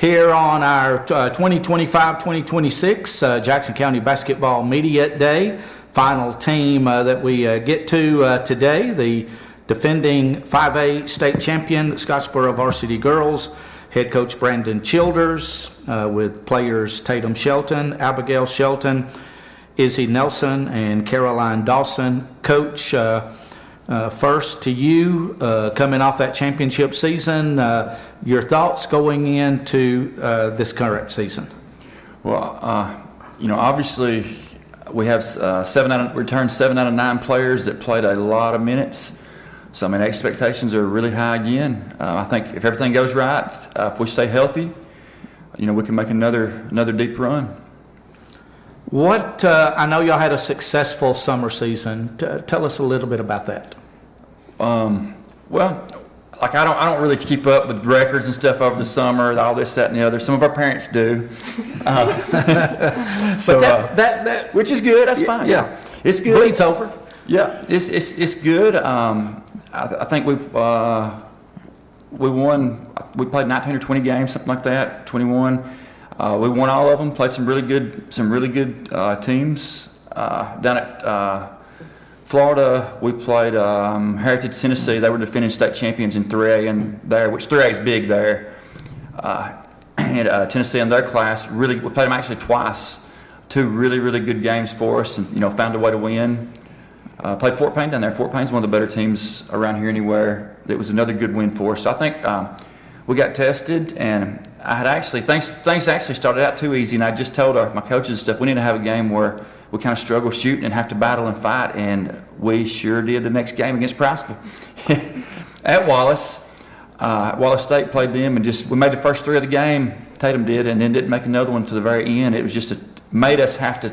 here on our 2025-2026 Jackson County Basketball Media Day. Final team that we get to today, the defending 5A state champion, Scottsboro Varsity Girls, head coach Brandon Childers, with players Tatum Shelton, Abigail Shelton, Izzy Nelson, and Caroline Dawson. Coach, first to you, coming off that championship season, your thoughts going into this current season? Well, obviously we have returned 7 out of 9 players that played a lot of minutes. So, expectations are really high again. I think if everything goes right, if we stay healthy, we can make another deep run. What I know y'all had a successful summer season. Tell us a little bit about that. Well, I don't really keep up with records and stuff over the summer, all this, that, and the other. Some of our parents do. But which is good. That's fine. Yeah, it's good. Bleeds over. Yeah, it's good. I think we won. We played 19 or 20 games, something like that. 21. We won all of them. Played some really good teams down at Florida. We played Heritage Tennessee. They were defending state champions in 3A and there, which 3A is big there. And Tennessee in their class we played them actually twice. 2 really good games for us, and found a way to win. Played Fort Payne down there. Fort Payne's one of the better teams around here anywhere. It was another good win for us. So I think we got tested, and I had things actually started out too easy, and I just told my coaches and stuff, we need to have a game where we kind of struggle shooting and have to battle and fight, and we sure did the next game against Priceville. At Wallace. Wallace State played them, and we made the first 3 of the game, Tatum did, and then didn't make another one to the very end. It was just made us have to,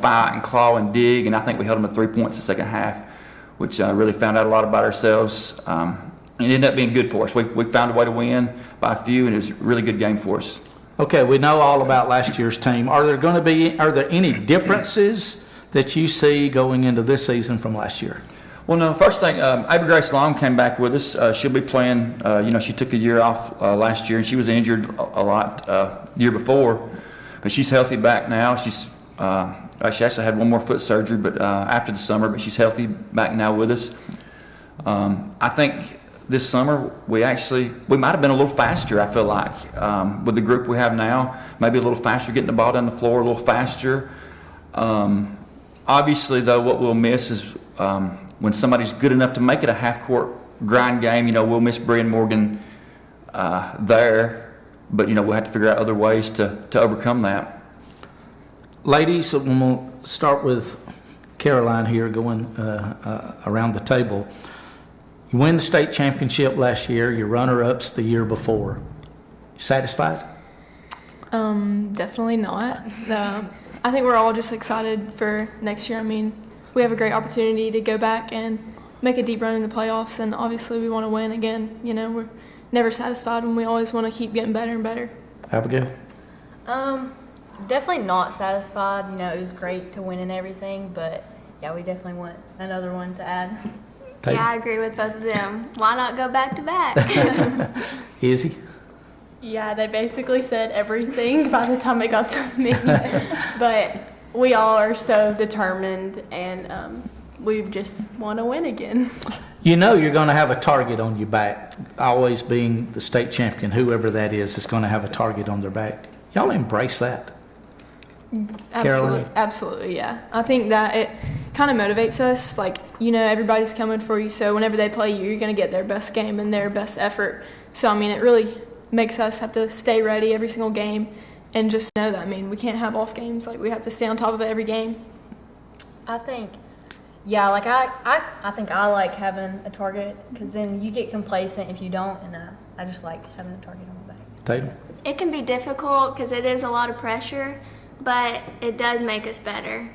fight and claw and dig, and I think we held them at 3 points the second half, which really found out a lot about ourselves. It ended up being good for us. We found a way to win by a few, and it was a really good game for us. Okay, we know all about last year's team. Are there any differences that you see going into this season from last year? Well, no. First thing, Ava Grace Long came back with us. She'll be playing. She took a year off last year, and she was injured a lot the year before. But she's healthy back now. She actually had one more foot surgery, but after the summer. But she's healthy back now with us. I think this summer we might have been a little faster. I feel like with the group we have now, maybe a little faster, getting the ball down the floor a little faster. Obviously, though, what we'll miss is when somebody's good enough to make it a half-court grind game. We'll miss Brian Morgan there. But, we'll have to figure out other ways to overcome that. Ladies, we'll start with Caroline here going around the table. You win the state championship last year. Your runner-ups the year before. You satisfied? Definitely not. I think we're all just excited for next year. We have a great opportunity to go back and make a deep run in the playoffs, and obviously we want to win again. We're never satisfied, and we always want to keep getting better and better. Abigail? Definitely not satisfied. It was great to win and everything, but yeah, we definitely want another one to add. Tatum? Yeah, I agree with both of them. Why not go back to back? Izzy? Yeah, they basically said everything by the time it got to me. But we all are so determined, and we just want to win again. You're going to have a target on your back. Always being the state champion, whoever that is going to have a target on their back. Y'all embrace that. Absolutely, yeah. I think that it kind of motivates us. Everybody's coming for you, so whenever they play you, you're going to get their best game and their best effort. So, it really makes us have to stay ready every single game and just know that. We can't have off games. We have to stay on top of it every game. I think, yeah, I think I like having a target, because then you get complacent if you don't, and I just like having a target on my back. Tatum? It can be difficult because it is a lot of pressure, but it does make us better.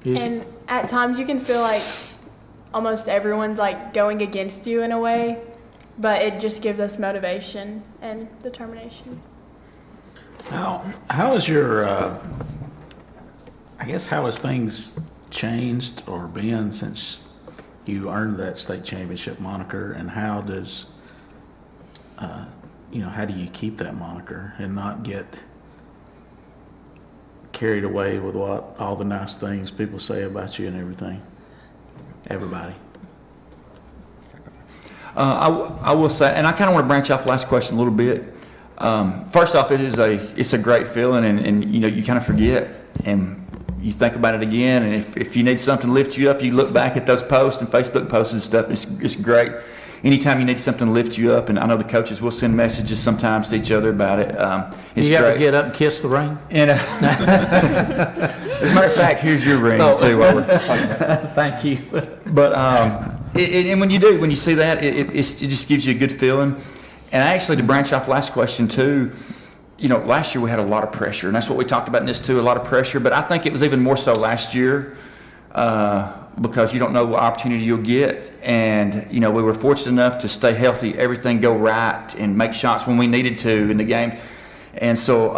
Easy. And at times you can feel like almost everyone's going against you in a way, but it just gives us motivation and determination. How is your, how has things changed or been since you earned that state championship moniker, and how does how do you keep that moniker and not get carried away with what all the nice things people say about you and everything? Everybody. I will say, and I kind of want to branch off last question a little bit. First off, it's a great feeling, and you kind of forget, and you think about it again, and if you need something to lift you up, you look back at those posts and Facebook posts and stuff. It's great. Anytime you need something to lift you up, and I know the coaches will send messages sometimes to each other about it. It's you great. ever get up and kiss the ring? And, as a matter of fact, here's your ring too. While we're talking about it. Thank you. But and when you see that, it just gives you a good feeling. And actually, to branch off last question too, last year we had a lot of pressure, and that's what we talked about in this too, a lot of pressure. But I think it was even more so last year because you don't know what opportunity you'll get. And, we were fortunate enough to stay healthy, everything go right, and make shots when we needed to in the game. And so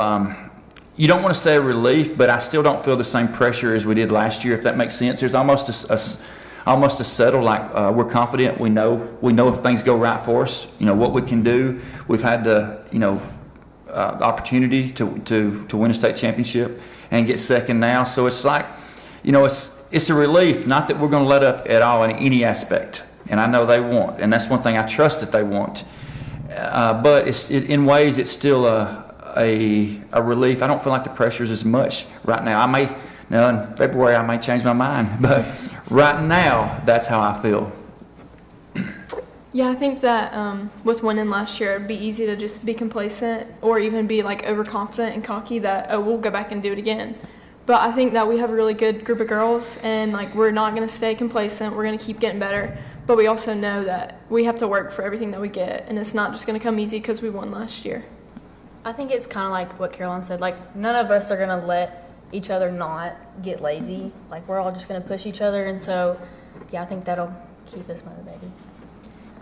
you don't want to say a relief, but I still don't feel the same pressure as we did last year, if that makes sense. There's almost a settle, like we're confident. We know if things go right for us, what we can do. We've had the opportunity to win a state championship and get second now. So it's like, it's a relief. Not that we're going to let up at all in any aspect, and I know they won't, and that's one thing I trust that they won't. But in ways it's still a relief. I don't feel like the pressure is as much right now. In February I may change my mind, but right now that's how I feel. Yeah, I think that with winning last year, it'd be easy to just be complacent or even be like overconfident and cocky that, we'll go back and do it again. But I think that we have a really good group of girls, and like we're not going to stay complacent. We're going to keep getting better. But we also know that we have to work for everything that we get, and it's not just going to come easy because we won last year. I think it's kind of like what Caroline said. Like, none of us are going to let each other not get lazy. Like, we're all just going to push each other. And so, yeah, I think that'll keep us motivated.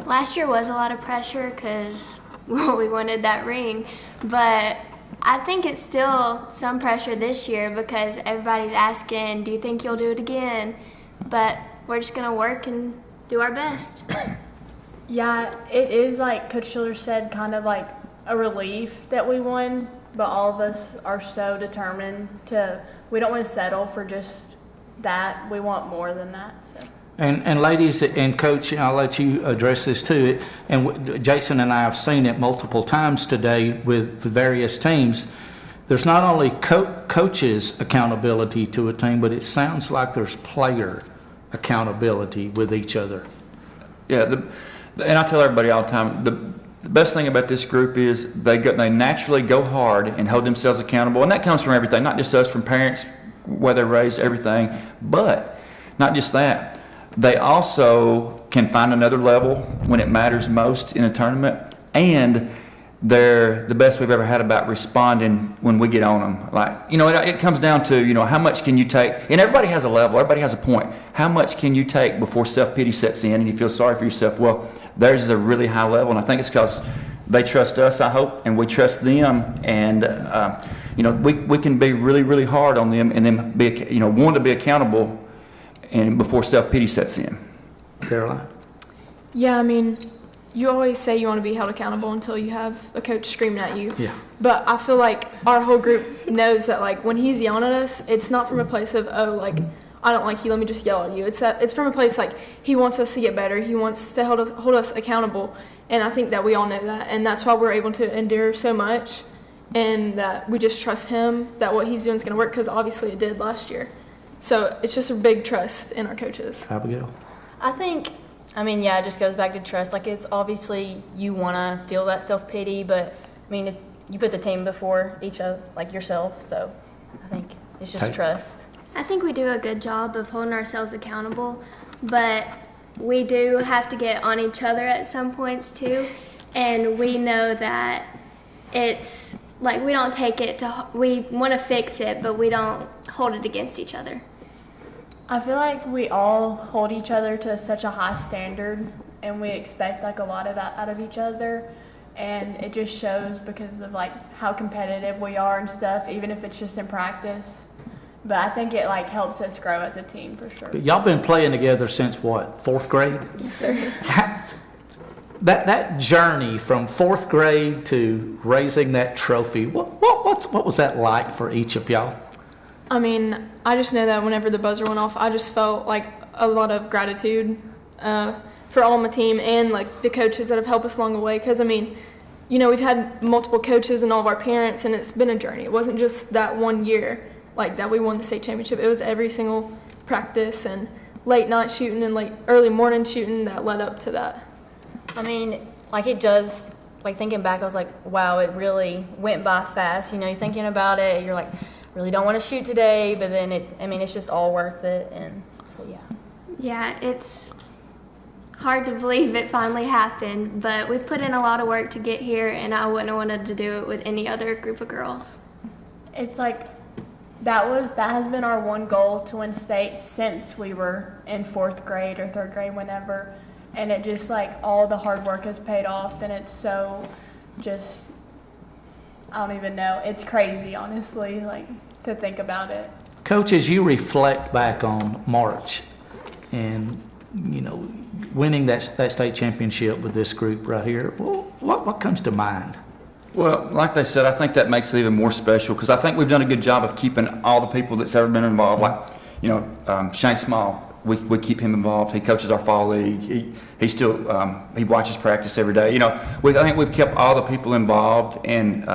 Last year was a lot of pressure because, we wanted that ring. But I think it's still some pressure this year because everybody's asking, do you think you'll do it again? But we're just going to work and do our best. Yeah, it is like Coach Childers said, kind of like a relief that we won, but all of us are so determined we don't want to settle for just that. We want more than that. So. And ladies and Coach, I'll let you address this too. And Jason and I have seen it multiple times today with the various teams. There's not only coaches' accountability to a team, but it sounds like there's player accountability with each other. Yeah, and I tell everybody all the time, the best thing about this group is they naturally go hard and hold themselves accountable, and that comes from everything, not just us, from parents, where they're raised, everything. But not just that. They also can find another level when it matters most in a tournament, and they're the best we've ever had about responding when we get on them. Like, it comes down to, how much can you take, and everybody has a level, everybody has a point. How much can you take before self-pity sets in and you feel sorry for yourself? Well, theirs is a really high level, and I think it's because they trust us, I hope, and we trust them, and we can be really, really hard on them, and then be, want to be accountable, and before self-pity sets in. Caroline? Yeah, I mean, you always say you want to be held accountable until you have a coach screaming at you. Yeah. But I feel like our whole group knows that, like, when he's yelling at us, it's not from a place of, I don't like you, let me just yell at you. It's from a place like he wants us to get better. He wants to hold us accountable. And I think that we all know that. And that's why we're able to endure so much, and that we just trust him that what he's doing is going to work, because obviously it did last year. So it's just a big trust in our coaches. Abigail? It just goes back to trust. Like, it's obviously you want to feel that self-pity, but, you put the team before each other, like yourself. So I think it's just trust. I think we do a good job of holding ourselves accountable, but we do have to get on each other at some points too. And we know that it's like we don't take it we want to fix it, but we don't hold it against each other. I feel like we all hold each other to such a high standard, and we expect like a lot of that out of each other, and it just shows because of like how competitive we are and stuff, even if it's just in practice. But I think it like helps us grow as a team for sure. Y'all been playing together since what, 4th grade? Yes, sir. that journey from fourth grade to raising that trophy, what was that like for each of y'all? I mean, I just know that whenever the buzzer went off, I just felt like a lot of gratitude for all my team and like the coaches that have helped us along the way. Because I mean, you know, we've had multiple coaches and all of our parents, and it's been a journey. It wasn't just that 1 year like that we won the state championship. It was every single practice and late night shooting and like early morning shooting that led up to that. I mean, like it does, like thinking back, I was like, wow, it really went by fast. You know, you're thinking about it, you're like, really don't want to shoot today, but then it's just all worth it. And so, yeah. Yeah, it's hard to believe it finally happened, but we've put in a lot of work to get here, and I wouldn't have wanted to do it with any other group of girls. It's like that has been our one goal, to win state since we were in fourth grade or third grade, whenever. And it just like all the hard work has paid off, and it's so just, I don't even know. It's crazy, honestly, like to think about it. Coach, as you reflect back on March and, you know, winning that state championship with this group right here, what comes to mind? Well, like they said, I think that makes it even more special because I think we've done a good job of keeping all the people that's ever been involved. Like, you know, Shane Small, we keep him involved. He coaches our fall league. He still he watches practice every day. You know, I think we've kept all the people involved, and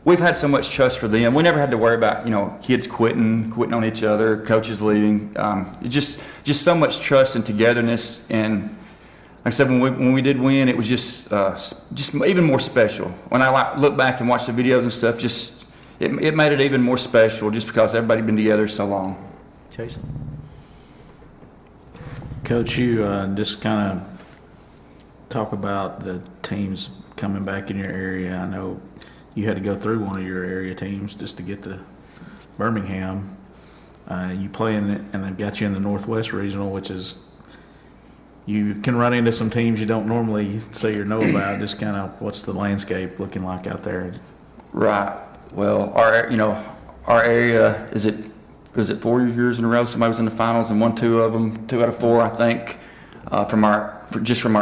we've had so much trust for them. We never had to worry about, you know, kids quitting on each other, coaches leaving. Just so much trust and togetherness. And like I said, when we did win, it was just even more special. When I look back and watch the videos and stuff, it made it even more special just because everybody'd been together so long. Jason? Coach, you just kind of talk about the teams coming back in your area. I know you had to go through one of your area teams just to get to Birmingham. You play in it, and they've got you in the Northwest Regional, which is, you can run into some teams you don't normally say or know about. Just kind of what's the landscape looking like out there? Right. Well, our area is it 4 years in a row somebody was in the finals and won 2 of them, 2 out of 4, I think, from our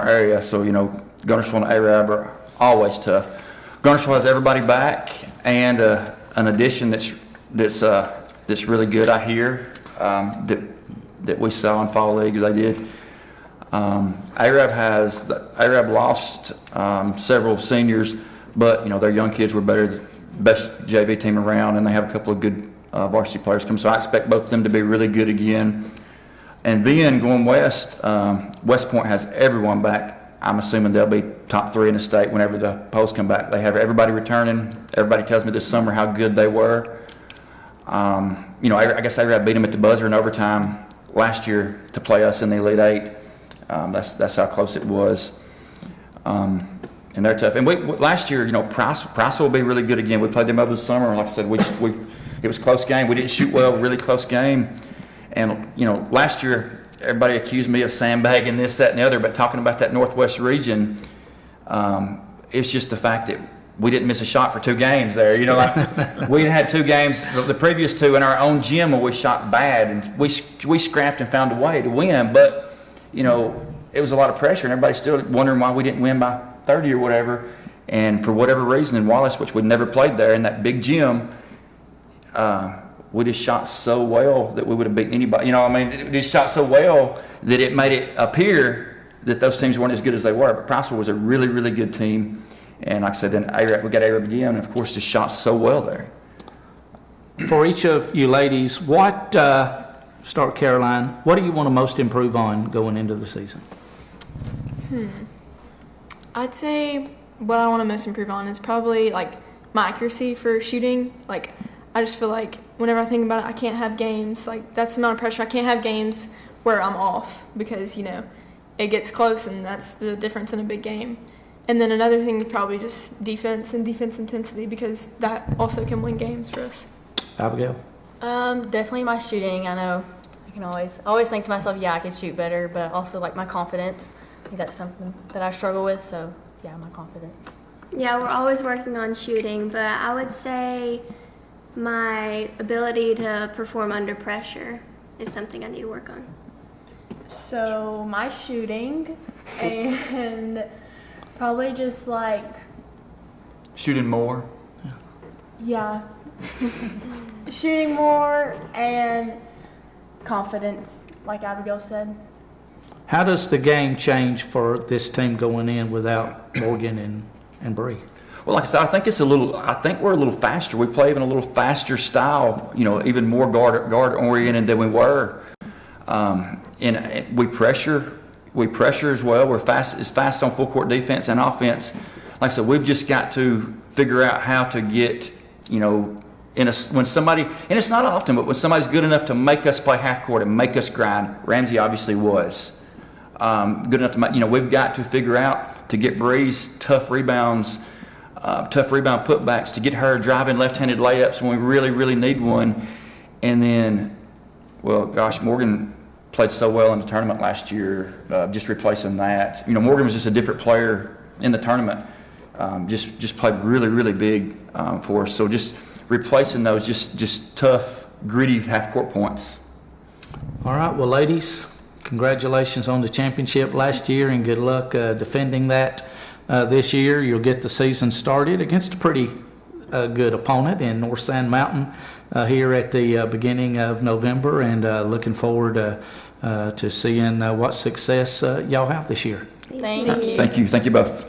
area. So, you know, Guntersville and Arab are always tough. Guntersville has everybody back, and an addition that's really good, I hear, that we saw in fall league. They did. Arab lost several seniors, but you know their young kids were better, best JV team around, and they have a couple of good varsity players come. So I expect both of them to be really good again. And then going west, West Point has everyone back. I'm assuming they'll be top 3 in the state whenever the polls come back. They have everybody returning. Everybody tells me this summer how good they were. You know, I guess Arab beat them at the buzzer in overtime last year to play us in the Elite 8. That's how close it was. And they're tough. And last year, you know, Price will be really good again. We played them over the summer. Like I said, it was a close game. We didn't shoot well, really close game. And, you know, last year, everybody accused me of sandbagging this, that, and the other, but talking about that Northwest region, it's just the fact that we didn't miss a shot for 2 games there. You know, like we had 2 games, the previous 2 in our own gym where we shot bad, and we scrapped and found a way to win. But, you know, it was a lot of pressure, and everybody's still wondering why we didn't win by 30 or whatever. And for whatever reason in Wallace, which we'd never played there in that big gym, we just shot so well that we would have beaten anybody. You know, I mean, it just shot so well that it made it appear that those teams weren't as good as they were. But Priceville was a really, really good team. And like I said, then we got Arab again, and of course just shot so well there. For each of you ladies, start Caroline, what do you want to most improve on going into the season? I'd say what I want to most improve on is probably like my accuracy for shooting. Like, I just feel like whenever I think about it, I can't have games, like that's the amount of pressure. I can't have games where I'm off because, you know, it gets close, and that's the difference in a big game. And then another thing is probably just defense and defense intensity, because that also can win games for us. Abigail? Definitely my shooting. I know I can always think to myself, yeah, I could shoot better, but also like my confidence. I think that's something that I struggle with, so yeah, my confidence. Yeah, we're always working on shooting, but I would say my ability to perform under pressure is something I need to work on. So my shooting, and probably just like, Shooting more. yeah, shooting more and confidence, like Abigail said. How does the game change for this team going in without Morgan and Bree? Well, like I said, I think we're a little faster. We play even a little faster style, even more guard oriented than we were. And we pressure as well. We're fast on full court defense and offense. Like I said, we've just got to figure out how to get, when somebody, and it's not often, but when somebody's good enough to make us play half court and make us grind, Ramsey obviously was. Good enough to make, we've got to figure out to get Bree's tough rebound putbacks, to get her driving left-handed layups when we really, really need one. And then, well, gosh, Morgan played so well in the tournament last year, just replacing that. Morgan was just a different player in the tournament, just played really, really big for us. So just replacing those just tough, gritty half-court points. All right, well, ladies, congratulations on the championship last year, and good luck defending that this year. You'll get the season started against a pretty good opponent in North Sand Mountain here at the beginning of November, and looking forward to seeing what success y'all have this year. Thank you. Thank you both.